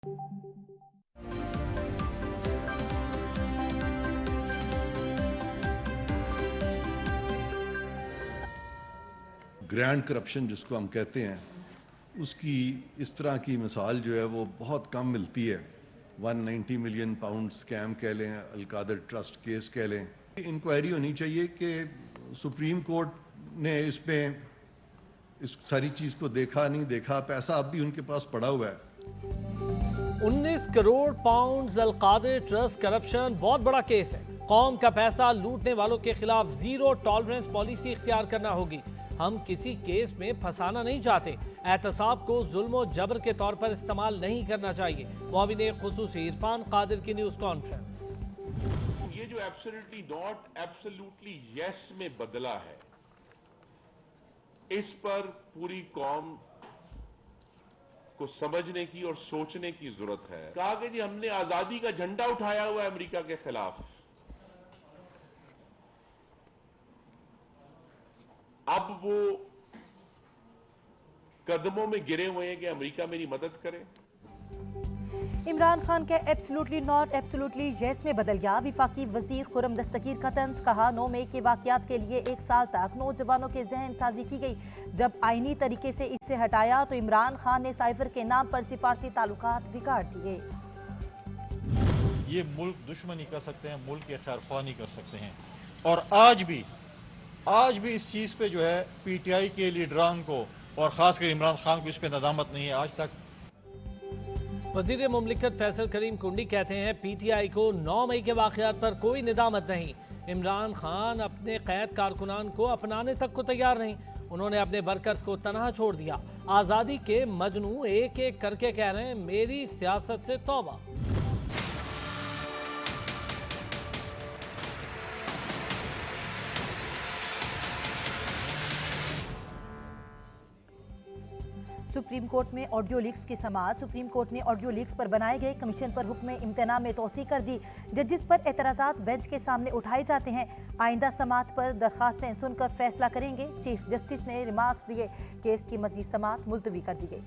Grand corruption जिसको हम कहते हैं, उसकी इस तरह की मिसाल जो है वो बहुत कम मिलती है। 190 मिलियन पाउंड स्कैम कह लें, अलकादर ट्रस्ट केस कह लें। इंक्वायरी होनी चाहिए कि सुप्रीम कोर्ट ने इस पे इस सारी चीज़ को देखा नहीं देखा, पैसा अब भी उनके पास पड़ा हुआ है। 19 crore pound Al-Qadir trust corruption बहुत बड़ा केस है। कौम का पैसा लूटने वालों के खिलाफ जीरो टॉलरेंस पॉलिसी इख्तियार करना होगी। हम किसी केस में फंसाना नहीं चाहते। एहतसाब को जुल्म और जबर के तौर पर इस्तेमाल नहीं करना चाहिए। मुआविन खुसूसी इरफान कादिर की न्यूज कॉन्फ्रेंस। ये जो एब्सोल्युटली नॉट, एब्सोल्युटली यस में बदला है, इस पर पूरी कौम को समझने की और सोचने की जरूरत है। कहा कि जी हमने आजादी का झंडा उठाया हुआ है अमेरिका के खिलाफ, अब वो कदमों में गिरे हुए हैं कि अमेरिका मेरी मदद करे। इमरान खान के एब्सोल्युटली नॉट एब्सोल्युटली यस में बदल गया। विफाकी वजीर खुर्रम दस्तगीर का तंज। कहा 9 मई के वाकयात के लिए 1 साल तक नौजवानों के जहन साजी की गई। जब आईनी तरीके से इसे हटाया तो इमरान खान ने साइफर के नाम पर सिफारती ताल्लुकात बिगाड़ दिए। ये मुल्क दुश्मनी कर सकते हैं, मुल्क के खैरख्वाह नहीं कर सकते हैं। और आज भी इस चीज़ पे जो है पीटीआई के लीडरान को और ख़ासकर इमरान खान को इस पे नदामत नहीं है आज तक। वजीर मुमलिकत फैसल करीम कुंडी कहते हैं पीटीआई को 9 मई के वाकयात पर कोई निदामत नहीं। इमरान खान अपने कैद कारकुनान को अपनाने तक को तैयार नहीं। उन्होंने अपने वर्कर्स को तनहा छोड़ दिया। आज़ादी के मजनू एक एक करके कह रहे हैं मेरी सियासत से तौबा। सुप्रीम कोर्ट में ऑडियो लीक्स की समाअत। सुप्रीम कोर्ट ने ऑडियो लीक्स पर बनाए गए कमीशन पर हुक्म इम्तना में तोसी कर दी। जजिस पर एतराज़ात बेंच के सामने उठाए जाते हैं। आइंदा समाअत पर दरखास्तें सुनकर फैसला करेंगे। चीफ जस्टिस ने रिमार्क्स दिए। केस की मजीद समाअत मुलतवी कर दी गई।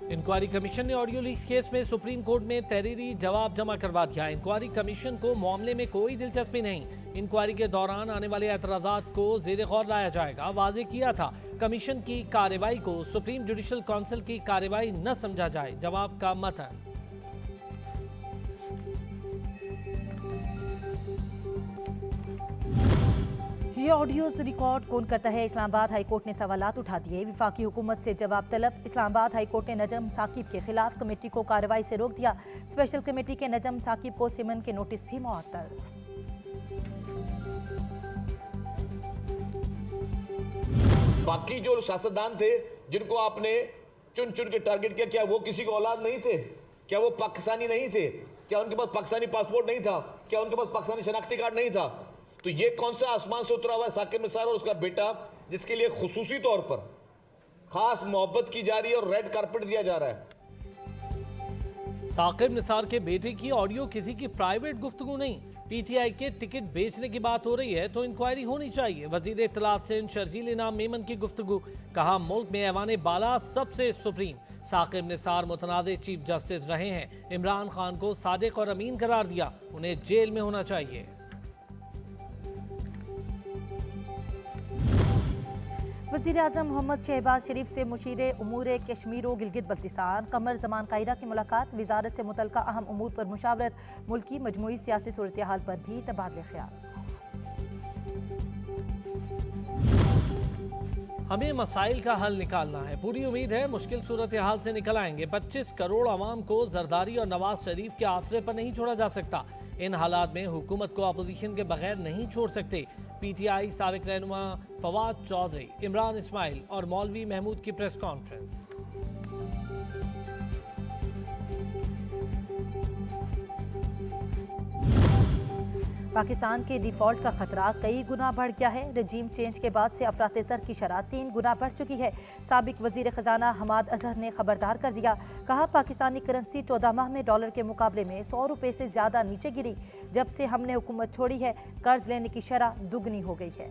इंक्वायरी कमीशन ने ऑडियो लीक्स केस में सुप्रीम कोर्ट में तहरीरी जवाब जमा करवा दिया। इंक्वायरी कमीशन को मामले में कोई दिलचस्पी नहीं। इंक्वायरी के दौरान आने वाले एतराज़ात को ज़ेर गौर लाया जाएगा। वाज़े किया था कमीशन की कार्रवाई को सुप्रीम जुडिशल काउंसिल की कार्रवाई न समझा जाए। जवाब का मतन। ये ऑडियोज रिकॉर्ड कौन करता है? इस्लामाबाद हाई कोर्ट ने सवालात उठा दिए। विफाकी हुकूमत से जवाब तलब। इस्लामाबाद हाई कोर्ट ने नजम साकिब के खिलाफ कमेटी को कार्रवाई से रोक दिया। स्पेशल कमेटी के नजम साकिब को सिमन के नोटिस भी मुअत्तल। बाकी जो सियासतदान थे जिनको आपने चुन चुन के टारगेट किया, क्या वो किसी को औलाद नहीं थे? क्या वो पाकिस्तानी नहीं थे? क्या उनके पास पाकिस्तानी पासपोर्ट नहीं था? क्या उनके पास पाकिस्तानी शनाख्ती कार्ड नहीं था? तो ये कौन सा आसमान से उतरा हुआ है साकिब निसार और उसका बेटा, जिसके लिए खुसूसी तौर पर खास मोहब्बत की जा रही है और रेड कारपेट दिया जा रहा है? साकिब निसार के बेटे की ऑडियो किसी की प्राइवेट गुफ्तगू नहीं। पीटीआई के टिकट बेचने की बात हो रही है तो इंक्वायरी होनी चाहिए। वजीर इत्तलात सिंध शर्जील इनाम मेमन की गुफ्तगू। कहा मुल्क में ऐवान बाला सबसे सुप्रीम। साकिब निसार मुतनाज़ चीफ जस्टिस रहे हैं। इमरान खान को सादिक और अमीन करार दिया। उन्हें जेल में होना चाहिए। वज़ीर आज़म मोहम्मद शहबाज शरीफ से मुशीर उमूर कश्मीर व गिलगित बल्तिस्तान कमर जमान कायरा की मुलाकात। वजारत से मुतल्लिका अहम उमूर पर मुशावरत। मुल्क की मजमूई सियासी सूरत हाल पर भी तबादले ख्याल। हमें मसाइल का हल निकालना है। पूरी उम्मीद है मुश्किल सूरत हाल से निकल आएंगे। 25 करोड़ आवाम को जरदारी और नवाज शरीफ के आसरे पर नहीं छोड़ा जा सकता। इन हालात में हुकूमत को अपोजिशन के बगैर नहीं छोड़ सकते। पीटीआई साबिक रहनुमा फवाद चौधरी, इमरान इस्माइल और मौलवी महमूद की प्रेस कॉन्फ्रेंस। पाकिस्तान के डिफॉल्ट का खतरा कई गुना बढ़ गया है। रजीम चेंज के बाद से अफरात-ए-ज़र की शरह 3 गुना बढ़ चुकी है। साबिक वजीर खजाना हमाद अजहर ने खबरदार कर दिया। कहा पाकिस्तानी करेंसी 14 माह में डॉलर के मुकाबले में 100 रुपये से ज़्यादा नीचे गिरी। जब से हमने हुकूमत छोड़ी है कर्ज लेने की शरह दुगनी हो गई है।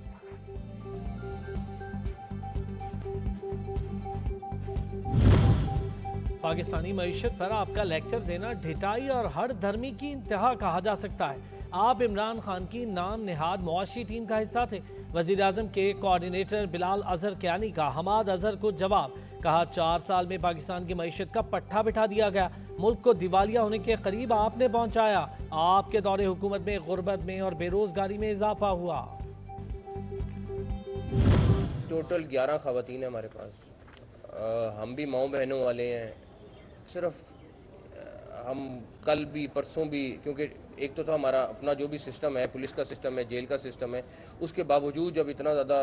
पाकिस्तानी मईशत पर आपका लेक्चर देना ढिठाई और हर धर्मी की इंतहा कहा जा सकता है। आप इमरान खान की नाम निहाद मुआशी टीम का हिस्सा थे। वजीर आजम के कोऑर्डिनेटर बिलाल अजहर कियानी का हमाद अजहर को जवाब, कहा 4 साल में पाकिस्तान की मईशत का पट्टा बिठा दिया गया, मुल्क को दिवालिया होने के करीब आपने पहुंचाया। आपके दौरे हुकूमत में गुर्बत में और बेरोजगारी में इजाफा हुआ। टोटल 11 ख़वातीन है हमारे पास। हम भी माओ बहनों वाले हैं। सिर्फ हम कल भी परसों भी, क्योंकि एक तो हमारा अपना जो भी सिस्टम है, पुलिस का सिस्टम है, जेल का सिस्टम है, उसके बावजूद जब इतना ज़्यादा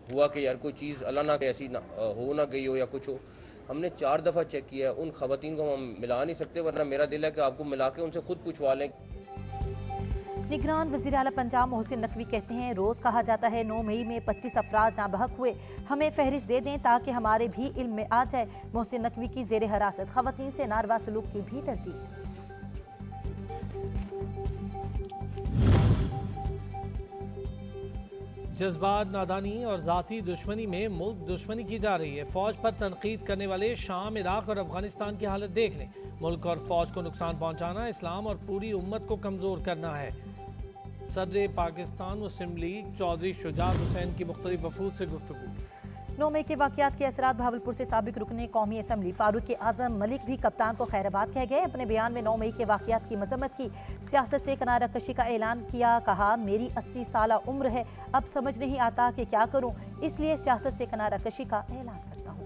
हुआ कि यार कोई चीज़ अल्लाह ना ऐसी ना हो ना गई हो या कुछ हो, हमने 4 दफ़ा चेक किया। उन ख़वातीन को हम मिला नहीं सकते, वरना मेरा दिल है कि आपको मिला के उनसे खुद पूछवा लें। निगरान वज़ीर आला पंजाब मोहसिन नकवी कहते हैं, रोज़ कहा जाता है 9 मई में 25 अफराद जहाँ बहक हुए, हमें फहरिस्त दे दें ताकि हमारे भी इल्म में आ जाए। मोहसिन नकवी की ज़ेर हिरासत ख़वातीन से नारवा सलूक की भी तरदीद। जज्बात, नादानी और ज़ाती दुश्मनी में मुल्क दुश्मनी की जा रही है। फ़ौज पर तनकीद करने वाले शाम, इराक और अफगानिस्तान की हालत देख लें। मुल्क और फ़ौज को नुकसान पहुँचाना इस्लाम और पूरी उम्मत को कमज़ोर करना है। सदर पाकिस्तान मुस्लिम लीग चौधरी शुजात हुसैन की मुख्तलिफ वफूद से गुफ्तगू। 9 मई के वाक़यात के असरात भावलपुर से साबिक रुकने कौमी असम्बली फारूक आज़म मलिक भी कप्तान को खैराबाद कह गए। अपने बयान में 9 मई के वाक़यात की मजम्मत की, सियासत से किनारा कशी का ऐलान किया। कहा, मेरी 80 साल उम्र है, अब समझ नहीं आता कि क्या करूं, इसलिए सियासत से किनारा कशी का ऐलान करता हूं।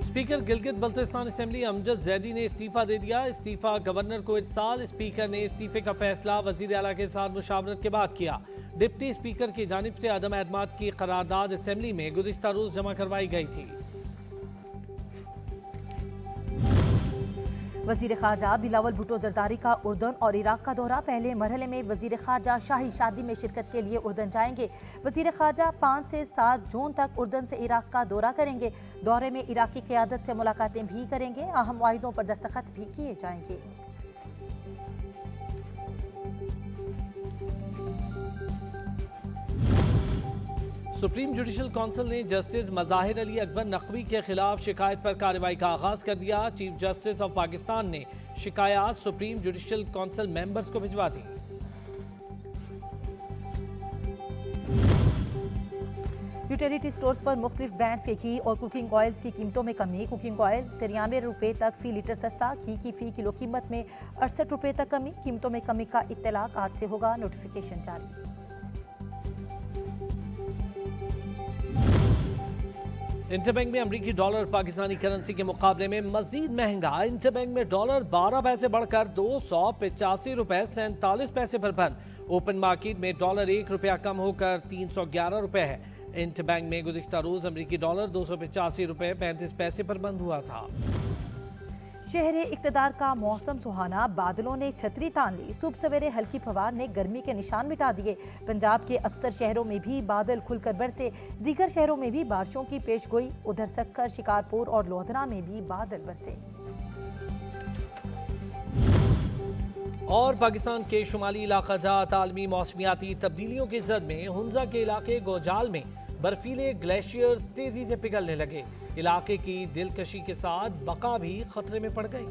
स्पीकर गिलगित बल्तिस्तान असेंबली अमजद जैदी ने इस्तीफा दे दिया। इस्तीफा गवर्नर को इरसाल। स्पीकर ने इस्तीफे का फैसला वजीर आला के साथ मुशावरत के बाद किया। डिप्टी स्पीकर की जानिब से अदम एतमाद की करारदाद असेंबली में गुज़िश्ता रोज जमा करवाई गई थी। वजीर खारजा बिलावल भुट्टो जरदारी का उर्दन और इराक का दौरा। पहले मरहले में वजीर खारजा शाही शादी में शिरकत के लिए उर्दन जाएंगे। वजीर खारजा 5 से 7 जून तक उर्दन से इराक का दौरा करेंगे। दौरे में इराकी क़यादत से मुलाकातें भी करेंगे। अहम वाहिदों पर दस्तखत भी किए जाएंगे। सुप्रीम जुडिशल काउंसिल ने जस्टिस मज़ाहिर अली अकबर नकवी के खिलाफ शिकायत पर कार्रवाई का आगाज कर दिया। चीफ जस्टिस ऑफ पाकिस्तान ने शिकायत सुप्रीम जुडिशल काउंसिल मेंबर्स को भिजवा दी। यूटिलिटी स्टोर्स पर मुख्तलिफ ब्रांड्स के घी और कुकिंग ऑयल्स की कीमतों में कमी। कुकिंग ऑयल 93 रुपये तक फी लीटर सस्ता। घी की फी किलो कीमत में 68 रुपये तक कमी। कीमतों में कमी का इत्तलाक आज से होगा, नोटिफिकेशन जारी। इंटरबैंक में अमरीकी डॉलर पाकिस्तानी करेंसी के मुकाबले में मजीद महंगा। इंटरबैंक में डॉलर 12 पैसे बढ़कर 285 रुपये 47 पैसे पर बंद। ओपन मार्केट में डॉलर 1 रुपया कम होकर 311 रुपये है। इंटरबैंक में गुज़िश्ता रोज अमरीकी डॉलर 285 रुपये 35 पैसे पर बंद हुआ था। शहर इक़्तिदार का मौसम सुहाना, बादलों ने छतरी तान ली। सुबह सवेरे हल्की फवार ने गर्मी के निशान मिटा दिए। पंजाब के अक्सर शहरों में भी बादल खुलकर बरसे। दीगर शहरों में भी बारिशों की पेशगोई। उधर सक्कर, शिकारपुर और लोहदरा में भी बादल बरसे। और पाकिस्तान के शुमाली इलाका जात आलमी मौसमियाती तब्दीलियों की जद में हुंजा के इलाके गोजाल में बर्फीले ग्लेशियर्स तेजी से पिघलने लगे। इलाके की दिलकशी के साथ बका भी खतरे में पड़ गई।